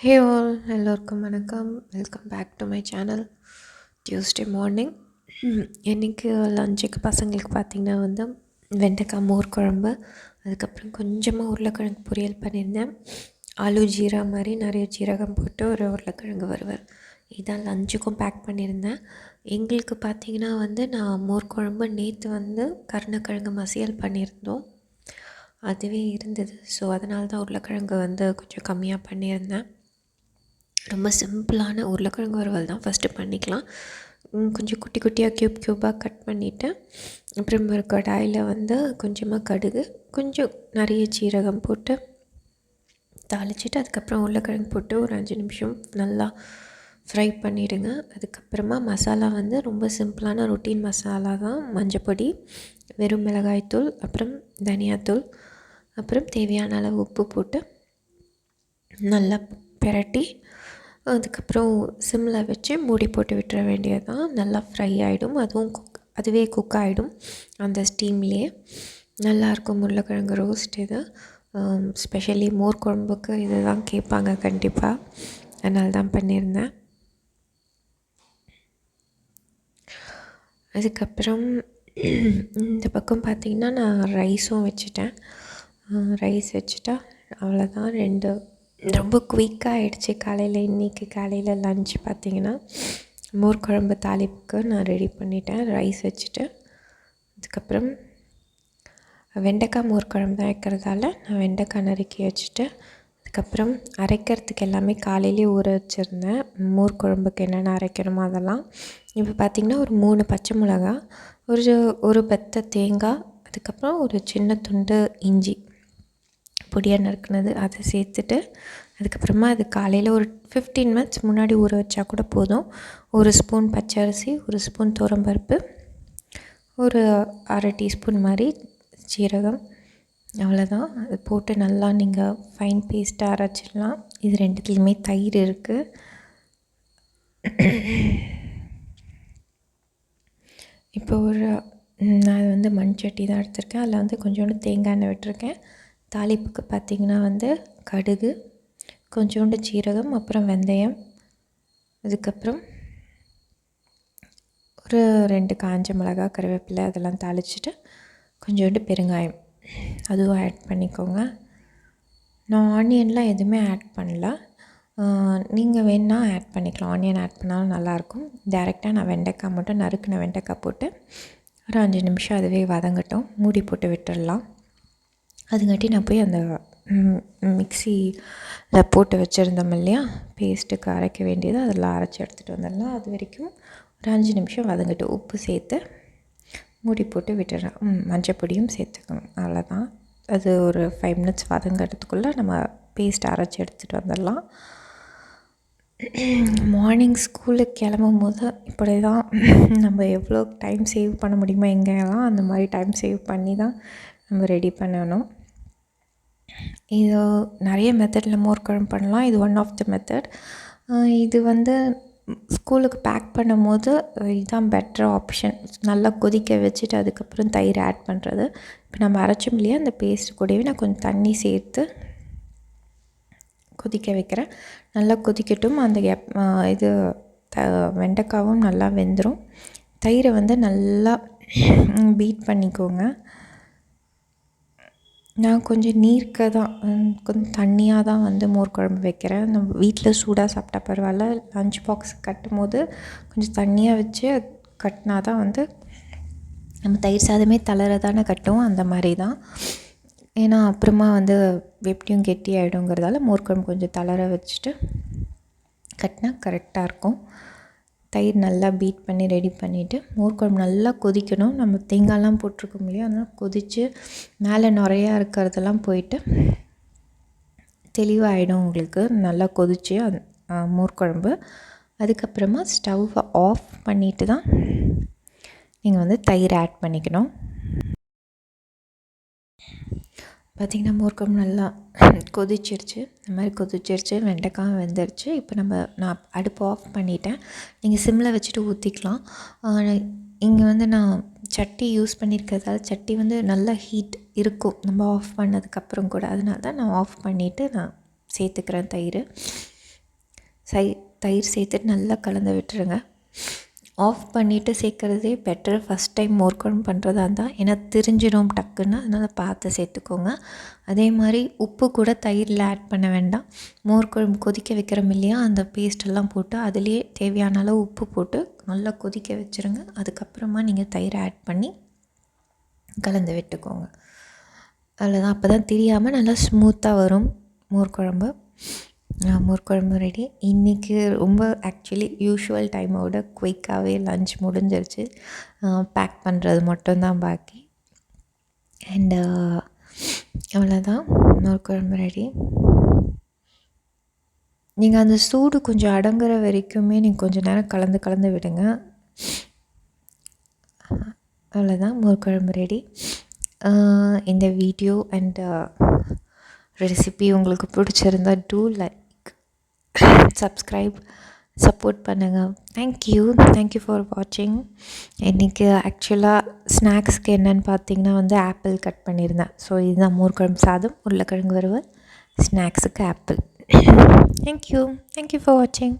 ஹே all எல்லோருக்கும் வணக்கம். Welcome back to my channel. Tuesday morning இன்றைக்கி லஞ்சுக்கு பசங்களுக்கு பார்த்திங்கன்னா வெண்டைக்காய் மோர் குழம்பு, அதுக்கப்புறம் கொஞ்சமாக உருளைக்கிழங்கு பொரியல் பண்ணியிருந்தேன். ஆலு ஜீரா மாதிரி நிறைய ஜீரகம் போட்டு ஒரு உருளைக்கிழங்கு வறுவல், இதான் லஞ்சுக்கும் பேக் பண்ணியிருந்தேன். எங்களுக்கு பார்த்திங்கன்னா நான் மோர் குழம்பு நேற்று கருணக்கிழங்கு மசியல் பண்ணியிருந்தோம், அதுவே இருந்தது. ஸோ அதனால தான் உருளைக்கிழங்கு கொஞ்சம் கம்மியாக பண்ணியிருந்தேன். ரொம்ப சிம்பிளான உருளைக்கிழங்கு வறுவல் தான். ஃபஸ்ட்டு பண்ணிக்கலாம். கொஞ்சம் குட்டி குட்டியாக க்யூபாக கட் பண்ணிவிட்டு, அப்புறம் ஒரு கடாயில் கொஞ்சமாக கடுகு, கொஞ்சம் நிறைய சீரகம் போட்டு தாளிச்சிட்டு, அதுக்கப்புறம் உருளைக்கிழங்கு போட்டு ஒரு 5 நிமிஷம் நல்லா ஃப்ரை பண்ணிவிடுங்க. அதுக்கப்புறமா மசாலா ரொம்ப சிம்பிளான ரொட்டீன் மசாலா தான். மஞ்சப்பொடி, வெறும் மிளகாய்த்தூள், அப்புறம் தனியாத்தூள், அப்புறம் தேவையான அளவு உப்பு போட்டு நல்லா பிரட்டி, அதுக்கப்புறம் சிம்மில் வச்சு மூடி போட்டு விட்டுற வேண்டியது தான். நல்லா ஃப்ரை ஆகிடும், அதுவே குக் ஆகிடும் அந்த ஸ்டீம்லேயே. நல்லாயிருக்கும் உருளைக்கிழங்கு ரோஸ்ட். இது ஸ்பெஷலி மோர் குழம்புக்கு இது தான் கேட்பாங்க கண்டிப்பாக, அதனால தான் பண்ணியிருந்தேன். அதுக்கப்புறம் இந்த பக்கம் பார்த்திங்கன்னா நான் ரைஸும் வச்சுட்டேன். ரைஸ் வச்சுட்டா அவ்வளோதான். ரொம்ப குயிக்காக ஆகிடுச்சு காலையில். இன்றைக்கி காலையில் லன்ச் பார்த்திங்கன்னா மோர் குழம்பு தாளிப்புக்கு நான் ரெடி பண்ணிட்டேன். ரைஸ் வச்சுட்டு, அதுக்கப்புறம் வெண்டைக்காய் மோர் குழம்பு தான் வைக்கிறதால நான் வெண்டைக்காய் நறுக்கி வச்சுட்டு, அதுக்கப்புறம் அரைக்கிறதுக்கு எல்லாமே காலையிலே ஊற வச்சுருந்தேன். மோர் குழம்புக்கு என்னென்ன அரைக்கணுமோ அதெல்லாம். இப்போ பார்த்திங்கன்னா ஒரு 3 பச்சை மிளகா, ஒரு பத்த தேங்காய், அதுக்கப்புறம் ஒரு சின்ன துண்டு இஞ்சி பொடியாக நறுக்குனது, அதை சேர்த்துட்டு, அதுக்கப்புறமா அது காலையில் ஒரு 15 மினிட்ஸ் முன்னாடி ஊற வச்சா கூட போதும். ஒரு ஸ்பூன் பச்சரிசி, ஒரு ஸ்பூன் துவரம்பருப்பு, ஒரு அரை டீஸ்பூன் மாதிரி சீரகம், அவ்வளோதான். அது போட்டு நல்லா நீங்கள் ஃபைன் பேஸ்ட்டாக அரைச்சிடலாம். இது ரெண்டுத்துலேயுமே தயிர் இருக்குது. இப்போ நான் மண் சட்டி தான் எடுத்திருக்கேன். அதில் கொஞ்சோண்டு தேங்காய் எண்ணெய் விட்டுருக்கேன். தாளிப்புக்கு பார்த்திங்கன்னா கடுகு, கொஞ்சோண்டு சீரகம், அப்புறம் வெந்தயம், அதுக்கப்புறம் ஒரு 2 காஞ்ச மிளகா, கருவேப்பிலை, அதெல்லாம் தாளிச்சிட்டு கொஞ்சோண்டு பெருங்காயம் அதுவும் ஆட் பண்ணிக்கோங்க. நான் ஆனியன்லாம் எதுவுமே ஆட் பண்ணல. நீங்கள் வேணால் ஆட் பண்ணிக்கலாம், ஆனியன் ஆட் பண்ணாலும் நல்லாயிருக்கும். டைரெக்டாக நான் வெண்டைக்காய் மட்டும் நறுக்கின வெண்டைக்காய் போட்டு ஒரு 5 நிமிஷம் அதுவே வதங்கட்டும், மூடி போட்டு விட்டுடலாம். அதுங்காட்டி நான் போய் அந்த மிக்சியில் போட்டு வச்சுருந்தோம் இல்லையா, பேஸ்ட்டுக்கு அரைக்க வேண்டியது, அதெல்லாம் அரைச்சி எடுத்துகிட்டு வந்துடலாம். அது வரைக்கும் ஒரு 5 நிமிஷம் வதங்கட்டும். உப்பு சேர்த்து மூடி போட்டு விட்டுறேன். மஞ்சள் பொடியும் சேர்த்துக்கணும், அவ்வளோதான். அது ஒரு 5 மினிட்ஸ் வதங்கிறதுக்குள்ளே நம்ம பேஸ்ட் அரைச்சி எடுத்துகிட்டு வந்துடலாம். மார்னிங் ஸ்கூலுக்கு கிளம்பும் போது இப்படி தான் நம்ம எவ்வளோ டைம் சேவ் பண்ண முடியுமோ எங்கெல்லாம் அந்த மாதிரி டைம் சேவ் பண்ணி தான் நம்ம ரெடி பண்ணணும். இது நிறைய மெத்தடில் மோர் குழம்பு பண்ணலாம். இது ஒன் ஆஃப் த மெத்தட். இது ஸ்கூலுக்கு பேக் பண்ணும் போது இதுதான் பெட்டர் ஆப்ஷன். நல்லா கொதிக்க வச்சுட்டு அதுக்கப்புறம் தயிர் ஆட் பண்ணுறது. இப்போ நம்ம அரைச்சோம் இல்லையா, அந்த பேஸ்ட் கூடவே நான் கொஞ்சம் தண்ணி சேர்த்து கொதிக்க வைக்கிறேன். நல்லா கொதிக்கட்டும். அந்த இது வெண்டைக்காவும் நல்லா வெந்துடும். தயிரை நல்லா பீட் பண்ணிக்கோங்க. நான் கொஞ்சம் நீர்க்க தான், கொஞ்சம் தண்ணியாக தான் மோர் குழம்பு வைக்கிறேன். நம்ம வீட்டில் சூடாக சாப்பிட்டா பரவாயில்ல, லஞ்ச் பாக்ஸ் கட்டும் போது கொஞ்சம் தண்ணியாக வச்சு கட்டினா தான் நம்ம தயிர் சாதமே தளர தானே கட்டும், அந்த மாதிரி தான். ஏன்னா அப்புறமா எப்படியும் கெட்டி ஆகிடுங்கிறதால மோர் குழம்பு கொஞ்சம் தளர வச்சுட்டு கட்டினா கரெக்டாக இருக்கும். தயிர் நல்லா பீட் பண்ணி ரெடி பண்ணிவிட்டு, மோர் குழம்பு நல்லா கொதிக்கணும். நம்ம தேங்காய்லாம் போட்டிருக்கோம் இல்லையா, அதனால் கொதித்து மேலே நிறையா இருக்கிறதெல்லாம் போயிட்டு தெளிவாகிடும் உங்களுக்கு. நல்லா கொதித்து மோர் குழம்பு. அதுக்கப்புறமா ஸ்டவ்வை ஆஃப் பண்ணிவிட்டு தான் நீங்கள் தயிர் ஆட் பண்ணிக்கணும். பார்த்திங்கன்னா மோர் குழம்பு நல்லா கொதிச்சிருச்சு. இந்த மாதிரி கொதிச்சிருச்சு, வெண்டைக்காய் வெந்துருச்சு. இப்போ நான் அடுப்பு ஆஃப் பண்ணிட்டேன். நீங்கள் சிம்மில் வச்சுட்டு ஊற்றிக்கலாம். இங்கே நான் சட்டி யூஸ் பண்ணியிருக்கிறதால சட்டி நல்லா ஹீட் இருக்கும் நம்ம ஆஃப் பண்ணதுக்கப்புறம் கூட. அதனால தான் நான் ஆஃப் பண்ணிவிட்டு நான் சேர்த்துக்கிறேன் தயிர். தயிர் சேர்த்துட்டு நல்லா கலந்து விட்டுருங்க. ஆஃப் பண்ணிவிட்டு சேர்க்குறதே பெட்டர் ஃபஸ்ட் டைம் மோர் குழம்பு பண்ணுறதா இருந்தால், ஏன்னா திரிஞ்சிடும் டக்குன்னு, அதனால் பார்த்து சேர்த்துக்கோங்க. அதே மாதிரி உப்பு கூட தயிரில் ஆட் பண்ண வேண்டாம். மோர் குழம்பு கொதிக்க வைக்கிறோம் இல்லையா, அந்த பேஸ்ட்டெல்லாம் போட்டு அதுலேயே தேவையான அளவு உப்பு போட்டு நல்லா கொதிக்க வச்சுருங்க. அதுக்கப்புறமா நீங்கள் தயிரை ஆட் பண்ணி கலந்து விட்டுக்கோங்க. அவ்வளோதான். அப்போ தான் தெரியாமல் நல்லா ஸ்மூத்தாக வரும் மோர் குழம்பு. மோர் குழம்பு ரெடி. இன்றைக்கி ரொம்ப ஆக்சுவலி யூஷுவல் டைமோட குயிக்காகவே லன்ச் முடிஞ்சிருச்சு. பேக் பண்ணுறது மட்டும்தான் பாக்கி. அண்டு அவ்வளோதான், மோர் குழம்பு ரெடி. நீங்கள் அந்த சூடு கொஞ்சம் அடங்குற வரைக்குமே நீங்கள் கொஞ்சம் நேரம் கலந்து விடுங்க. அவ்வளோதான், மோர் குழம்பு ரெடி. இந்த வீடியோ அண்ட் ரெசிபி உங்களுக்கு பிடிச்சிருந்தா டூ லைக், சப்ஸ்கிரைப், சப்போர்ட் பண்ணுங்கள். தேங்க்யூ ஃபார் வாட்சிங். இன்றைக்கி ஆக்சுவலாக ஸ்நாக்ஸ்க்கு என்னென்னு பார்த்தீங்கன்னா ஆப்பிள் கட் பண்ணியிருந்தேன். ஸோ இதுதான் மோர் குழம்பு சாதம், உருளைக்கிழங்கு வறுவல், ஸ்நாக்ஸுக்கு ஆப்பிள். தேங்க்யூ ஃபார் வாட்சிங்.